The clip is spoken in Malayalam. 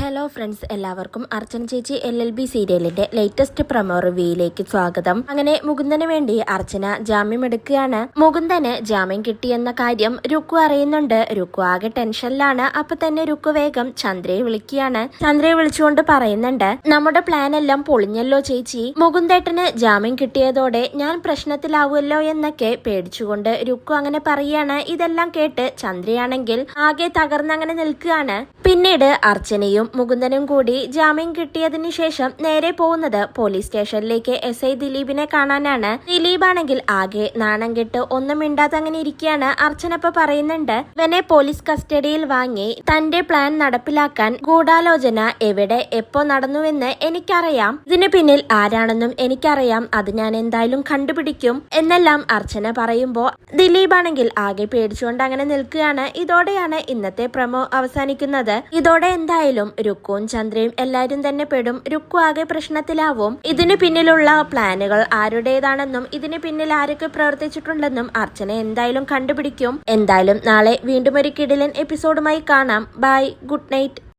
ഹലോ ഫ്രണ്ട്സ്, എല്ലാവർക്കും അർച്ചന ചേച്ചി LLB സീരിയലിന്റെ ലേറ്റസ്റ്റ് പ്രൊമോ റിവ്യൂയിലേക്ക് സ്വാഗതം. അങ്ങനെ മുകുന്ദന് വേണ്ടി അർച്ചന ജാമ്യം എടുക്കുകയാണ്. മുകുന്ദന് ജാമ്യം കിട്ടിയെന്ന കാര്യം രുക്കു അറിയുന്നുണ്ട്. രുക്കു ആകെ ടെൻഷനിലാണ്. അപ്പൊ തന്നെ രുക്കു വേഗം ചന്ദ്രയെ വിളിക്കുകയാണ്. ചന്ദ്രയെ വിളിച്ചുകൊണ്ട് പറയുന്നുണ്ട്, നമ്മുടെ പ്ലാൻ എല്ലാം പൊളിഞ്ഞല്ലോ ചേച്ചി. മുകുന്ദേട്ടന് ജാമ്യം കിട്ടിയതോടെ ഞാൻ പ്രശ്നത്തിലാവുമല്ലോ എന്നൊക്കെ പേടിച്ചുകൊണ്ട് രുക്കു അങ്ങനെ പറയുകയാണ്. ഇതെല്ലാം കേട്ട് ചന്ദ്രയാണെങ്കിൽ ആകെ തകർന്നങ്ങനെ നിൽക്കുകയാണ്. പിന്നീട് അർച്ചനയും മുകുന്ദനും കൂടി ജാമ്യം കിട്ടിയതിനു ശേഷം നേരെ പോകുന്നത് പോലീസ് സ്റ്റേഷനിലേക്ക് SI ദിലീപിനെ കാണാനാണ്. ദിലീപാണെങ്കിൽ ആകെ നാണം കെട്ട് ഒന്നും മിണ്ടാതെ അങ്ങനെ ഇരിക്കുകയാണ്. അർച്ചന ഇപ്പൊ പറയുന്നുണ്ട്, ഇവനെ പോലീസ് കസ്റ്റഡിയിൽ വാങ്ങി തന്റെ പ്ലാൻ നടപ്പിലാക്കാൻ ഗൂഢാലോചന എവിടെ എപ്പോ നടന്നുവെന്ന് എനിക്കറിയാം. ഇതിന് പിന്നിൽ ആരാണെന്നും എനിക്കറിയാം. അത് ഞാൻ എന്തായാലും കണ്ടുപിടിക്കും എന്നെല്ലാം അർച്ചന പറയുമ്പോ ദിലീപാണെങ്കിൽ ആകെ പേടിച്ചുകൊണ്ട് അങ്ങനെ നിൽക്കുകയാണ്. ഇതോടെയാണ് ഇന്നത്തെ പ്രൊമോ അവസാനിക്കുന്നത്. ഇതോടെ എന്തായാലും രുക്കുവും ചന്ദ്രയും എല്ലാരും തന്നെ പെടും. രുക്കു ആകെ പ്രശ്നത്തിലാവും. ഇതിനു പിന്നിലുള്ള പ്ലാനുകൾ ആരുടേതാണെന്നും ഇതിന് പിന്നിൽ ആരൊക്കെ പ്രവർത്തിച്ചിട്ടുണ്ടെന്നും അർച്ചന എന്തായാലും കണ്ടുപിടിക്കും. എന്തായാലും നാളെ വീണ്ടും ഒരു കിടിലൻ എപ്പിസോഡുമായി കാണാം. Bye, good night.